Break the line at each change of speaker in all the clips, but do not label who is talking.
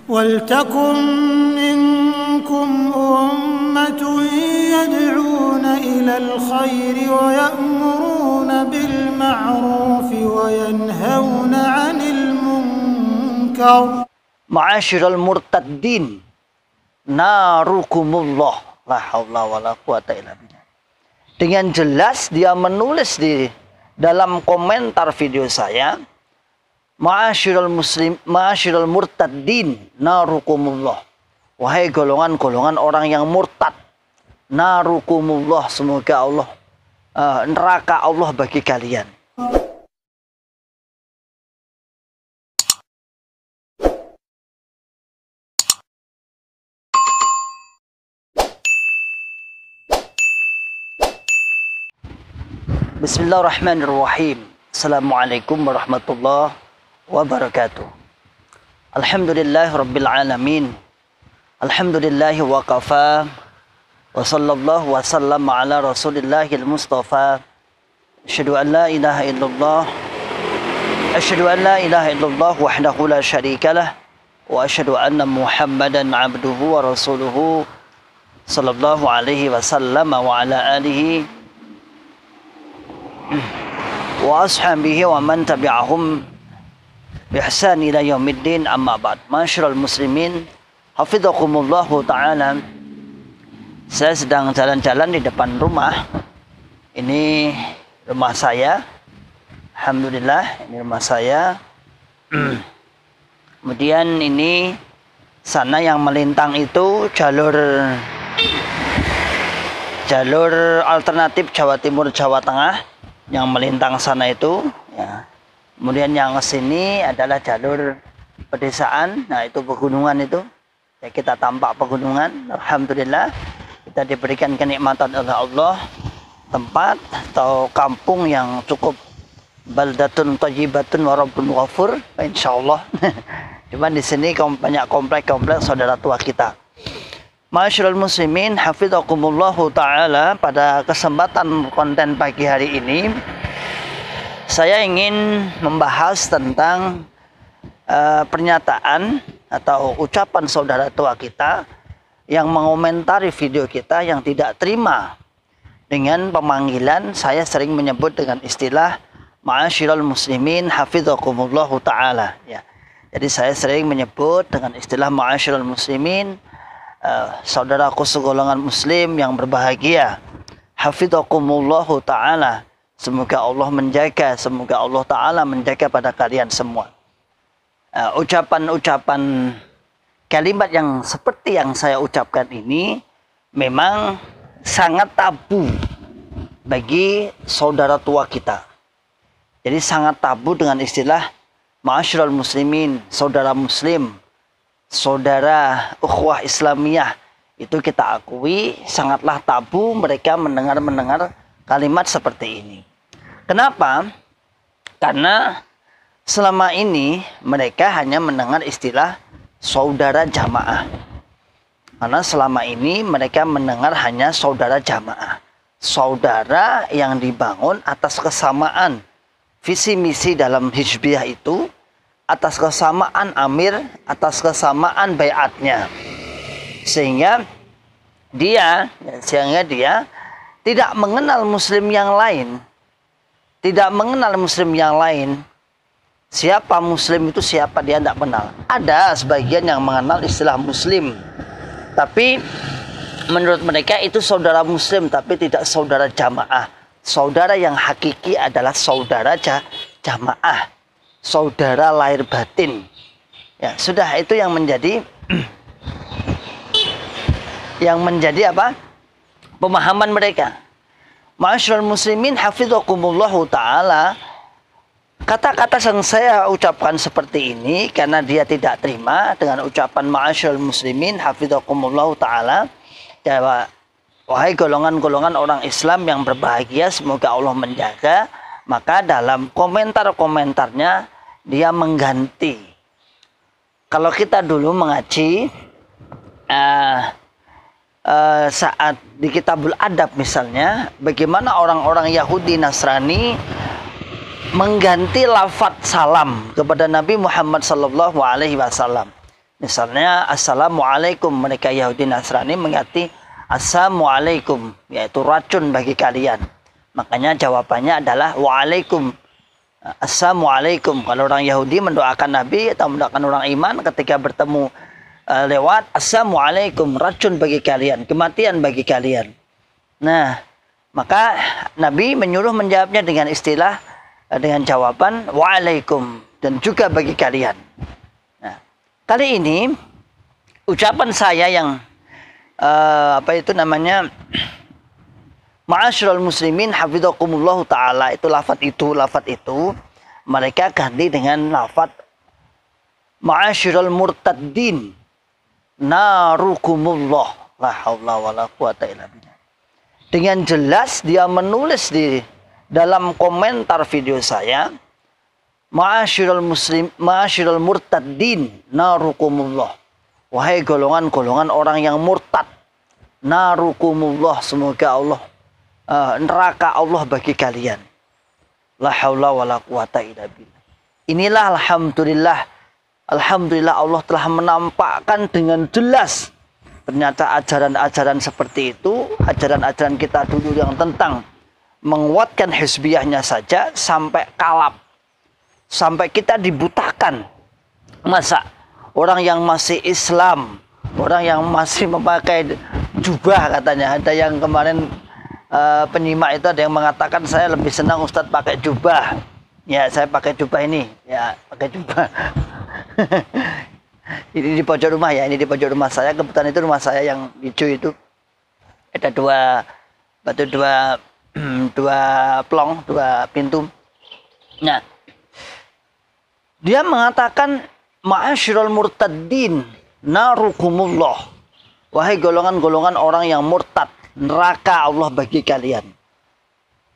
وَلْتَكُنْ مِنْكُمْ أُمَّةٌ يَدْعُونَ إِلَى الْخَيْرِ وَيَأْمُرُونَ بِالْمَعْرُوفِ وَيَنْهَوْنَ عَنِ الْمُنْكَرِ.
Ma'asyiral murtaddin, narukumullah, la haula wala quwata illa billah. Dengan jelas dia menulis di dalam komentar video saya, ma'asyiral murtaddin, narukumullah. Wahai golongan-golongan orang yang murtad, narukumullah, semoga Allah neraka Allah bagi kalian. Bismillahirrahmanirrahim. Assalamualaikum warahmatullahi wabarakatuh. Alhamdulillahi rabbil alamin. Alhamdulillahi wa kafa. Wa sallallahu wa sallam ala rasulillahil mustafa. Asyhadu an la ilaha illallah. Asyhadu an la ilaha illallah wahdahu la syarikalah. Wa asyhadu anna Muhammadan abduhu wa rasuluhu sallallahu alaihi wasallam wa ala alihi wa ashabihi wa man tabi'ahum bi ihsan ila yaumiddin, amma ba'd. Masyiral muslimin, hafizakumullahu ta'ala. Saya sedang jalan-jalan di depan rumah. Ini rumah saya. Alhamdulillah, ini rumah saya. Kemudian ini sana yang melintang itu jalur alternatif Jawa Timur Jawa Tengah. Yang melintang sana itu, ya. Kemudian yang ke sini adalah jalur pedesaan. Nah, itu pegunungan itu. Ya, kita tampak pegunungan. Alhamdulillah, kita diberikan kenikmatan oleh Allah, tempat atau kampung yang cukup baldatun thayyibatun wa rabbun ghafur, insyaallah. Cuman di sini banyak komplek-komplek saudara tua kita. Ma'asyiral muslimin, hafizakumullahu ta'ala. Pada kesempatan konten pagi hari ini, saya ingin membahas tentang pernyataan atau ucapan saudara tua kita yang mengomentari video kita yang tidak terima dengan pemanggilan. Saya sering menyebut dengan istilah ma'asyiral muslimin, hafizakumullahu ta'ala, ya. Jadi saya sering menyebut dengan istilah ma'asyiral muslimin, saudaraku segolongan muslim yang berbahagia, hafizakumullahu ta'ala. Semoga Allah menjaga, semoga Allah ta'ala menjaga pada kalian semua. Ucapan-ucapan kalimat yang seperti yang saya ucapkan ini memang sangat tabu bagi saudara tua kita. Jadi sangat tabu dengan istilah ma'asyiral muslimin, saudara muslim, saudara ukhuwah Islamiyah. Itu kita akui sangatlah tabu mereka mendengar kalimat seperti ini. Kenapa? Karena selama ini mereka hanya mendengar istilah saudara jamaah. Karena selama ini mereka mendengar hanya saudara jamaah, saudara yang dibangun atas kesamaan visi misi dalam hizbiyah itu, atas kesamaan amir, atas kesamaan baiatnya, sehingga dia tidak mengenal muslim yang lain, siapa muslim itu siapa dia tidak kenal. Ada sebagian yang mengenal istilah muslim, tapi menurut mereka itu saudara muslim tapi tidak saudara jamaah. Saudara yang hakiki adalah saudara jamaah, saudara lahir batin. Ya, sudah itu yang menjadi apa? Pemahaman mereka. Ma'asyiral muslimin, hafizakumullahu ta'ala. Kata-kata yang saya ucapkan seperti ini karena dia tidak terima dengan ucapan ma'asyiral muslimin, hafizakumullahu ta'ala. Wahai golongan-golongan orang Islam yang berbahagia, semoga Allah menjaga. Maka dalam komentar-komentarnya dia mengganti. Kalau kita dulu mengaji saat di Kitabul Adab misalnya, bagaimana orang-orang Yahudi Nasrani mengganti lafaz salam kepada Nabi Muhammad SAW. Misalnya assalamualaikum, mereka Yahudi Nasrani mengganti assalamualaikum, yaitu racun bagi kalian. Makanya jawabannya adalah waalaikum. Assalamualaikum. Kalau orang Yahudi mendoakan Nabi atau mendoakan orang iman ketika bertemu lewat assalamualaikum, racun bagi kalian, kematian bagi kalian. Nah, maka Nabi menyuruh menjawabnya dengan istilah, dengan jawaban waalaikum, dan juga bagi kalian. Nah, kali ini ucapan saya yang ma'asyiral muslimin hafidhakumullah ta'ala, itu lafaz itu mereka ganti dengan lafaz ma'asyiral murtaddin narukumullah la haula wala quwata illa billah. Dengan jelas dia menulis di dalam komentar video saya, ma'asyiral murtaddin narukumullah, wahai golongan-golongan orang yang murtad, narukumullah, semoga Allah neraka Allah bagi kalian. La haula wala quwata illa billah. Inilah alhamdulillah Allah telah menampakkan dengan jelas ternyata ajaran-ajaran seperti itu, ajaran-ajaran kita dulu yang tentang menguatkan hizbiyahnya saja sampai kalap, sampai kita dibutakan. Masa orang yang masih Islam, orang yang masih memakai jubah, katanya ada yang kemarin penyimak itu ada yang mengatakan saya lebih senang Ustadz pakai jubah. Ya, saya pakai jubah ini, ya pakai jubah. Ini di pojok rumah ya, ini di pojok rumah saya. Kebetulan itu rumah saya yang hijau itu ada dua plong, dua pintu. Nah, dia mengatakan ma'asyiral murtaddin narukumullah, wahai golongan-golongan orang yang murtad, neraka Allah bagi kalian.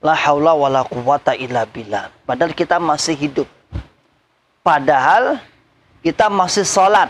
La haula wala quwata illa billah. Padahal kita masih hidup, padahal kita masih sholat,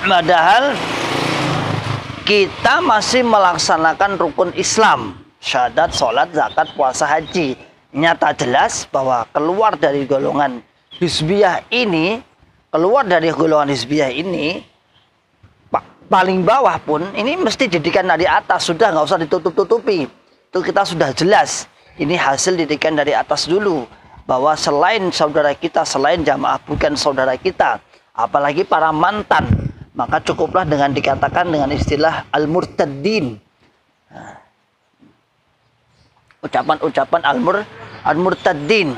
padahal kita masih melaksanakan rukun Islam, syahadat, sholat, zakat, puasa, haji. Nyata jelas bahwa keluar dari golongan hizbiyah ini, paling bawah pun ini mesti didikan dari atas, sudah nggak usah ditutup-tutupi. Itu kita sudah jelas. Ini hasil didikan dari atas dulu, bahwa selain saudara kita, selain jamaah bukan saudara kita, apalagi para mantan, maka cukuplah dengan dikatakan dengan istilah al-murtaddin. Ucapan-ucapan al-murtaddin.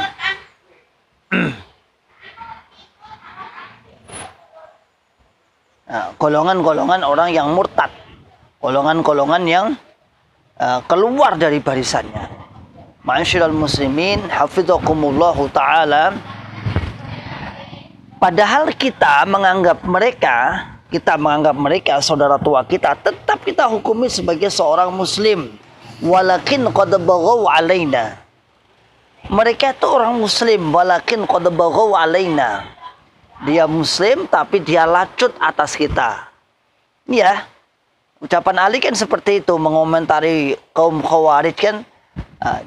Golongan-golongan orang yang murtad, golongan-golongan yang keluar dari barisannya. Ma'asyiral muslimin hafidhakumullahu ta'ala. Padahal kita menganggap mereka saudara tua kita, tetap kita hukumi sebagai seorang muslim. Walakin qad baghaw alaina. Mereka itu orang muslim, walakin qad baghaw alaina. Dia muslim tapi dia lacut atas kita. Ya, ucapan Ali kan seperti itu, mengomentari kaum Khawarij kan.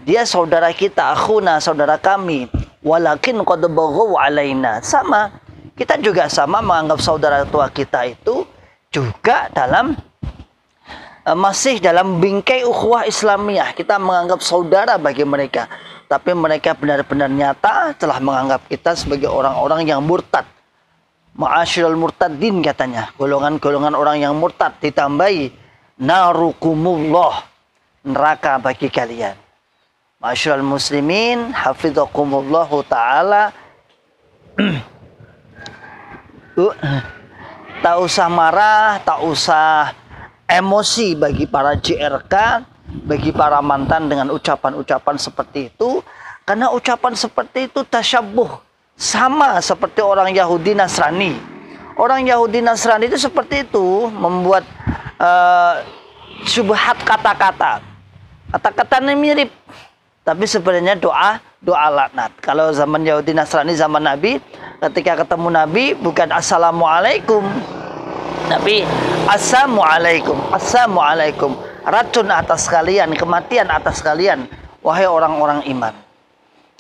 Dia saudara kita, akhuna, saudara kami, walakin qad baghaw alaina. Sama, kita juga sama menganggap saudara tua kita itu juga dalam masih dalam bingkai ukhuwah Islamiyah. Kita menganggap saudara bagi mereka, tapi mereka benar-benar nyata telah menganggap kita sebagai orang-orang yang murtad. Ma'asyiral murtaddin, katanya, golongan-golongan orang yang murtad, ditambahi narukumullah, neraka bagi kalian. Ma'asyiral muslimin hafidhakumullahu ta'ala. Tak usah marah, tak usah emosi bagi para JRK, bagi para mantan dengan ucapan-ucapan seperti itu. Karena ucapan seperti itu tasyabbuh, sama seperti orang Yahudi Nasrani. Orang Yahudi Nasrani itu seperti itu, membuat syubhat kata-kata. Kata-katanya mirip, tapi sebenarnya doa laknat. Kalau zaman Yahudi Nasrani, zaman Nabi, ketika ketemu Nabi bukan assalamualaikum, tapi assalamualaikum, assalamualaikum, racun atas kalian, kematian atas kalian, wahai orang-orang iman.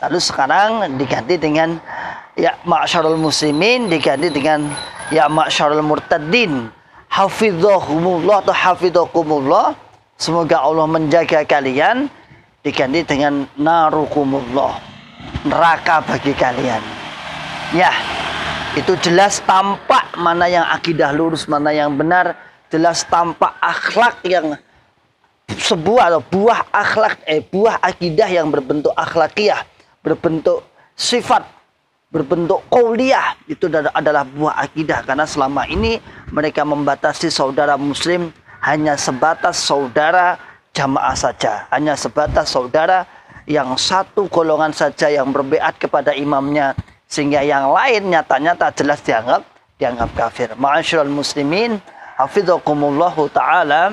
Lalu sekarang diganti dengan ya ma'syarul muslimin diganti dengan ya ma'syarul murtadin. Hafizahumullah atau hafizakumullah, semoga Allah menjaga kalian, diganti dengan narukumullah, neraka bagi kalian. Ya, itu jelas tampak mana yang akidah lurus, mana yang benar, jelas tampak akhlak yang sebuah atau buah akhlak, buah akidah yang berbentuk akhlakiyah, berbentuk sifat, berbentuk qauliyah, itu adalah buah akidah. Karena selama ini mereka membatasi saudara muslim hanya sebatas saudara jamaah saja, hanya sebatas saudara yang satu golongan saja yang berbeat kepada imamnya, sehingga yang lain nyata-nyata jelas dianggap kafir. Ma'asyiral muslimin, hafizakumullahu taala.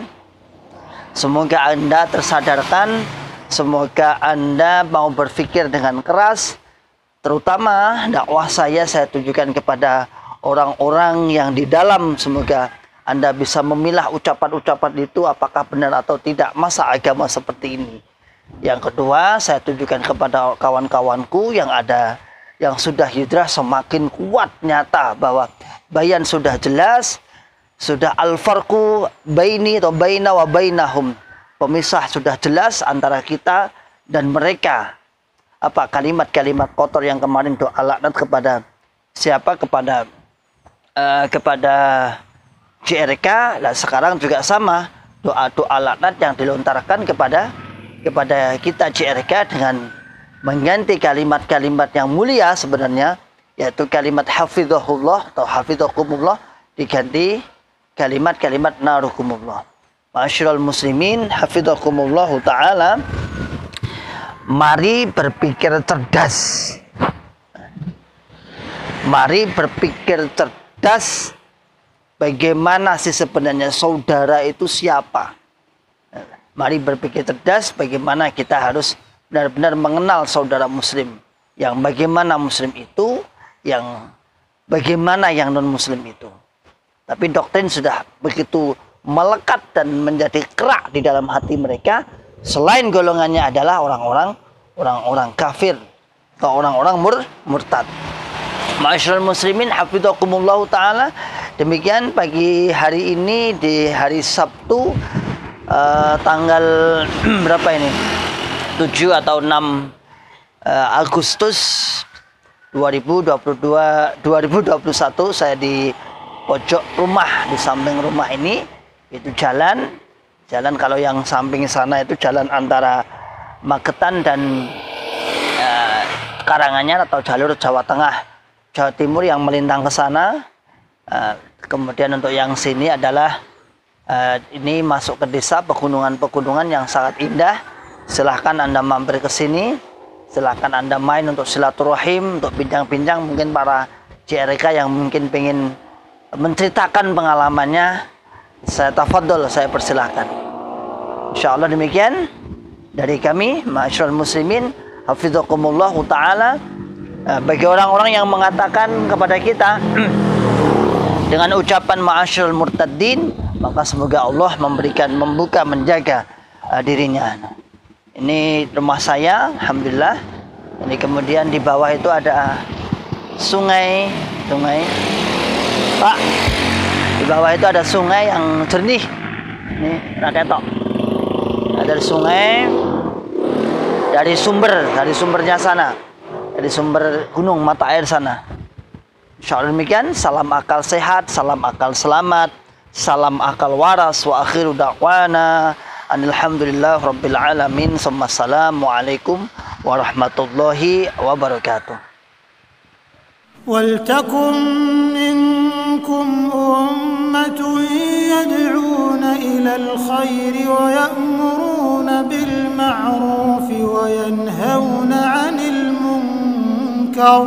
Semoga Anda tersadarkan, semoga Anda mau berpikir dengan keras, terutama dakwah saya tujukan kepada orang-orang yang di dalam. Semoga Anda bisa memilah ucapan-ucapan itu apakah benar atau tidak, masa agama seperti ini. Yang kedua, saya tujukan kepada kawan-kawanku yang sudah hijrah, semakin kuat nyata bahwa bayan sudah jelas, sudah al-farqu baini atau baina wa bainahum. Pemisah sudah jelas antara kita dan mereka. Apa kalimat-kalimat kotor yang kemarin doa laknat kepada siapa? Kepada JRK. Dan sekarang juga sama, doa-doa laknat yang dilontarkan kepada kita JRK dengan mengganti kalimat-kalimat yang mulia sebenarnya, yaitu kalimat hafizahullah atau hafizakumullah diganti kalimat-kalimat narukumullah. Ma'asyiral muslimin, hafizakumullah ta'ala. Mari berpikir cerdas. Mari berpikir cerdas. Bagaimana sih sebenarnya saudara itu siapa? Mari berpikir cerdas bagaimana kita harus benar-benar mengenal saudara muslim. Yang bagaimana muslim itu, yang bagaimana yang non muslim itu. Tapi doktrin sudah begitu melekat dan menjadi kerak di dalam hati mereka. Selain golongannya adalah orang-orang kafir atau orang-orang murtad. Ma'asyiral muslimin, hafizakumullah taala. Demikian pagi hari ini di hari Sabtu tanggal berapa ini? 7 atau 6 Agustus 2021, saya di pojok rumah, di samping rumah ini itu jalan kalau yang samping sana itu jalan antara Magetan dan Karanganyar atau jalur Jawa Tengah, Jawa Timur yang melintang ke sana. Kemudian untuk yang sini adalah ini masuk ke desa, pegunungan-pegunungan yang sangat indah. Silahkan Anda mampir ke sini, silahkan Anda main untuk silaturahim, untuk bincang-bincang. Mungkin para JRK yang mungkin pengen menceritakan pengalamannya, saya tafadhol, saya persilahkan. Insyaallah demikian dari kami, ma'asyiral muslimin, hafizakumullah taala. Bagi orang-orang yang mengatakan kepada kita dengan ucapan ma'asyiral murtadin, maka semoga Allah membuka, menjaga dirinya. Ini rumah saya, alhamdulillah. Ini kemudian di bawah itu ada sungai. Pak, di bawah itu ada sungai yang jernih. Ini raketok. Ada sungai dari sumbernya sana, dari sumber gunung mata air sana. Insyaallah demikian. Salam akal sehat, salam akal selamat, salam akal waras. Wa akhiru da'wana alhamdulillah rabbil alamin. Assalamualaikum warahmatullahi wabarakatuh.
ولتكن منكم أمة يدعون إلى الخير ويأمرون بالمعروف وينهون عن المنكر